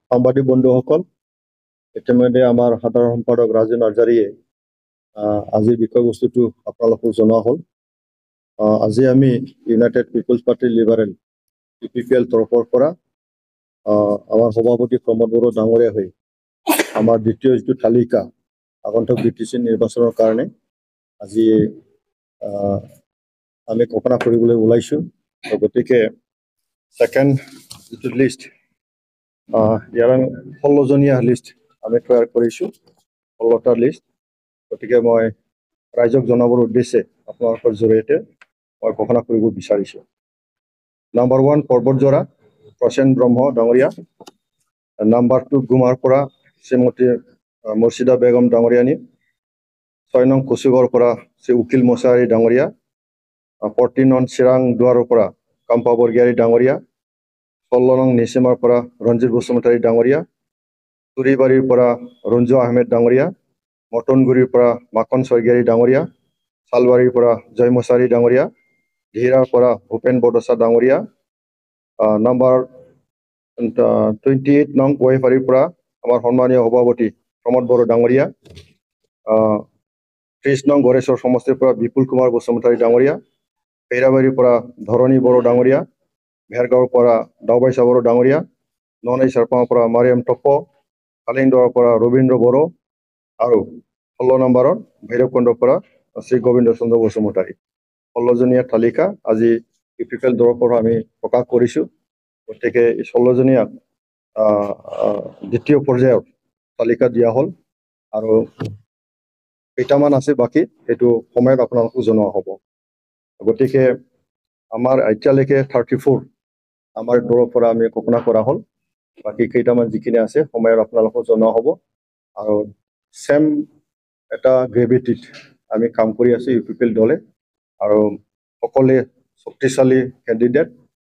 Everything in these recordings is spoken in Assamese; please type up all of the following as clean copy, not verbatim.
সাংবাদিক বন্ধুসকল, ইতিমধ্যে আমাৰ সাধাৰণ সম্পাদক ৰাজু নাৰ্জাৰীয়ে আজিৰ বিষয়বস্তুটো আপোনালোকক জনোৱা হ'ল। আজি আমি united peoples party liberal UPPL তৰফৰ পৰা আমাৰ সভাপতি প্ৰমোদ বড়ো ডাঙৰীয়া হৈ আমাৰ দ্বিতীয় যিটো তালিকা আগন্তুক BTC নিৰ্বাচনৰ কাৰণে আজি আমি ঘোষণা কৰিবলৈ ওলাইছোঁ। গতিকে ছেকেণ্ড যিটো লিষ্ট ইয়াৰ 16জনীয়া লিষ্ট আমি তৈয়াৰ কৰিছোঁ, 16টা লিষ্ট। গতিকে মই ৰাইজক জনাবৰ উদ্দেশ্যে আপোনালোকৰ জৰিয়তে মই ঘোষণা কৰিব বিচাৰিছোঁ। নাম্বাৰ 1 পৰ্বতজৰা প্ৰসেন ব্ৰহ্ম ডাঙৰীয়া। নাম্বাৰ 2 গুমাৰ পৰা শ্ৰীমতী মুৰ্ছিদা বেগম ডাঙৰীয়ানী। 6 নং কুচুগড়ৰ পৰা শ্ৰী উকিল মছাহাৰী ডাঙৰীয়া। 14 নং চিৰাং দুৱাৰৰ পৰা কাম্পা বৰগিয়াৰী ডাঙৰীয়া। 16 নং নিচিমাৰ পৰা ৰঞ্জিত বসুমতাৰী ডাঙৰীয়া। তুৰিবাৰীৰ পৰা ৰঞ্জু আহমেদ ডাঙৰীয়া। মটনগুৰিৰ পৰা মাখন ছয়গিয়াৰী ডাঙৰীয়া। চালবাৰীৰ পৰা জয় মছাহাৰী ডাঙৰীয়া। ধীৰাৰ পৰা ভূপেন বৰদচা ডাঙৰীয়া। নাম্বাৰ 28 নং ৱাইফাৰীৰ পৰা আমাৰ সন্মানীয় সভাপতি প্ৰমোদ বড়ো ডাঙৰীয়া। 30 নং গড়েশ্বৰ সমষ্টিৰ পৰা বিপুল কুমাৰ বসুমতাৰী ডাঙৰীয়া। পেৰাবাৰীৰ পৰা ধৰণী বড়ো ডাঙৰীয়া। ভেৰগাঁৱৰ পৰা দাওবাইচা বড়ো ডাঙৰীয়া। ননৈ চাৰপাঙৰ পৰা মাৰিয়াম টপ্প। কালিংদৰ পৰা ৰবীন্দ্ৰ বড়ো আৰু 16 নম্বৰৰ ভৈৰৱকুণ্ডৰ পৰা শ্ৰী গোবিন্দ চন্দ্ৰ বসুমতাৰী। 16জনীয়া তালিকা আজি UPPL দলৰ পৰা আমি প্ৰকাশ কৰিছোঁ। গতিকে এই 16জনীয়া দ্বিতীয় পৰ্যায়ৰ তালিকা দিয়া হ'ল আৰু কেইটামান আছে বাকী, সেইটো সময়ত আপোনালোকক জনোৱা হ'ব। গতিকে আমাৰ এতিয়ালৈকে 34 আমাৰ দলৰ পৰা আমি ঘোষণা কৰা হ'ল। বাকী কেইটামান যিখিনি আছে সময়ত আপোনালোকক জনোৱা হ'ব। আৰু চেম এটা গ্ৰেভিটিত আমি কাম কৰি আছোঁ UPPL দলে, আৰু সকলোৱে শক্তিশালী কেণ্ডিডেট।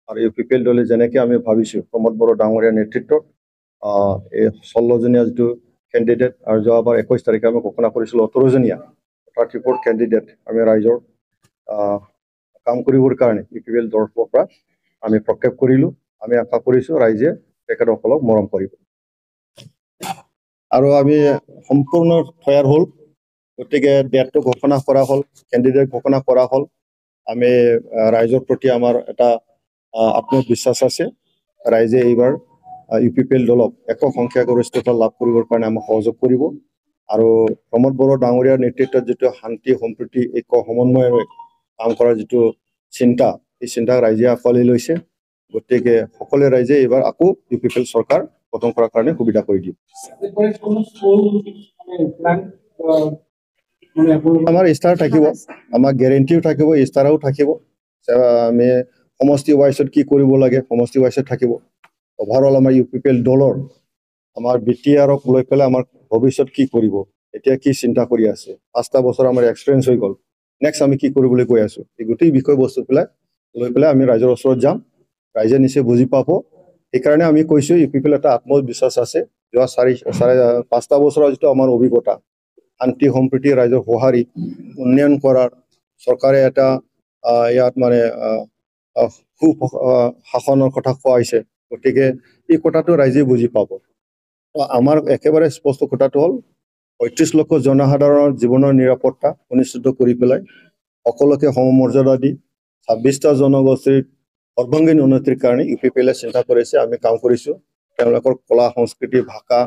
আৰু UPPL দলে যেনেকৈ আমি ভাবিছোঁ প্ৰমোদ বড়ো ডাঙৰীয়াৰ নেতৃত্বত এই 16জনীয়া যিটো কেণ্ডিডেট, আৰু যোৱাবাৰ 21 তাৰিখে আমি ঘোষণা কৰিছিলোঁ 18জনীয়া 34 কেণ্ডিডেট আমি ৰাইজৰ কাম কৰিবৰ কাৰণে UPPL দলৰ পৰা আমি প্ৰক্ষেপ কৰিলোঁ। আমি আশা কৰিছোঁ ৰাইজে তেখেতসকলক মৰম কৰিব। আৰু আমি সম্পূৰ্ণ তৈয়াৰ হ'ল। গতিকে ডেটটো ঘোষণা কৰা হ'ল, কেণ্ডিডেট ঘোষণা কৰা হ'ল। আমি ৰাইজৰ প্ৰতি আমাৰ এটা আত্মবিশ্বাস আছে। ৰাইজে এইবাৰ UPPL দলক একক সংখ্যাগৰিষ্ঠতা লাভ কৰিবৰ কাৰণে আমাক সহযোগ কৰিব। আৰু প্ৰমোদ বড়ো ডাঙৰীয়াৰ নেতৃত্বত যিটো শান্তি সম্প্ৰীতি ঐক্য সমন্বয়েৰে কাম কৰাৰ যিটো চিন্তা, এই চিন্তা ৰাইজে আঁকোৱালি লৈছে। গতিকে সকলো ৰাইজে এইবাৰ আকৌ UPPL চৰকাৰ গঠন কৰাৰ কাৰণে সুবিধা কৰি দিব। আমাৰ ষ্টাৰ থাকিব, আমাৰ গেৰেণ্টিও থাকিব, ষ্টাৰো থাকিব। আমি সমষ্টি ৱাইজত কি কৰিব লাগে সমষ্টি ৱাইজত থাকিব। অভাৰঅল আমাৰ UPPL দলৰ আমাৰ BTRক লৈ পেলাই আমাৰ ভৱিষ্যত কি কৰিব, এতিয়া কি চিন্তা কৰি আছে, 5টা বছৰ আমাৰ এক্সপিৰিয়েঞ্চ হৈ গ'ল, নেক্সট আমি কি কৰিবলৈ গৈ আছোঁ, এই গোটেই বিষয়বস্তুবিলাক লৈ পেলাই আমি ৰাইজৰ ওচৰত যাম। ৰাইজে নিশ্চয় বুজি পাব। সেইকাৰণে আমি কৈছোঁ UPPL এটা আত্মবিশ্বাস আছে। যোৱা 5টা বছৰৰ যিটো আমাৰ অভিজ্ঞতা, শান্তি সম্প্ৰীতি ৰাইজৰ সঁহাৰি উন্নয়ন কৰাৰ, চৰকাৰে এটা ইয়াত মানে শাসনৰ কথা কোৱা হৈছে। গতিকে এই কথাটো ৰাইজে বুজি পাব। আমাৰ একেবাৰে স্পষ্ট কথাটো হ'ল 35 লক্ষ জনসাধাৰণৰ জীৱনৰ নিৰাপত্তা সুনিশ্চিত কৰি পেলাই সকলোকে সমমৰ্যাদা দি 26টা জনগোষ্ঠীৰ সৰ্বাংগীন উন্নতিৰ কাৰণে UPPL চিন্তা কৰিছে। আমি কাম কৰিছোঁ। তেওঁলোকৰ কলা সংস্কৃতি ভাষা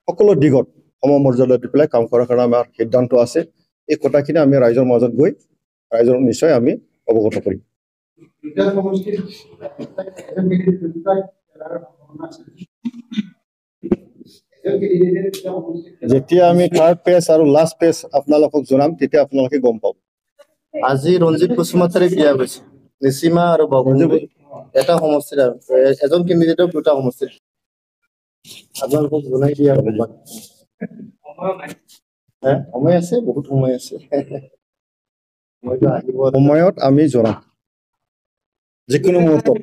সকলো দিশত সমমৰ্যাদা দি পেলাই কাম কৰাৰ কাৰণে আমাৰ সিদ্ধান্ত আছে। এই কথাখিনি আমি ৰাইজৰ মাজত গৈ ৰাইজৰ নিশ্চয় আমি অৱগত কৰিম। যেতিয়া আমি থাৰ্ড পেজ আৰু লাষ্ট পেজ আপোনালোকক জনাম তেতিয়া আপোনালোকে গম পাব। আজি ৰঞ্জিত বসুমতাৰী দিয়া গৈছে, নিচিমা আৰু বাবুঞ্জী এটা সমষ্টিৰ আৰু এজন কেণ্ডিডেটক 2টা সমষ্টিৰ আপোনালোকক জনাই দিয়া হ'ব। সময় আছে, বহুত সময় আছে। সময়ত আমি জনাম, যিকোনো মুহূৰ্তত,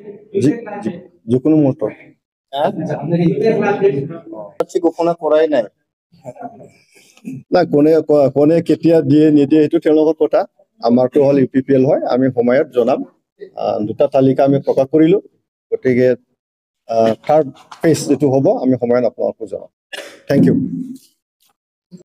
যিকোনো মুহূৰ্তত। ঘোষণা কৰাই নাই না, কোনে কেতিয়া দিয়ে নিদিয়ে সেইটো তেওঁলোকৰ কথা। আমাৰতো হ'ল UPPL হয়, আমি সময়ত জনাম। 2টা তালিকা আমি প্ৰকাশ কৰিলোঁ। গতিকে থাৰ্ড ফেজ যেটো হ'ব আমি সময়ত আপোনালোকক জনাম। Thank U.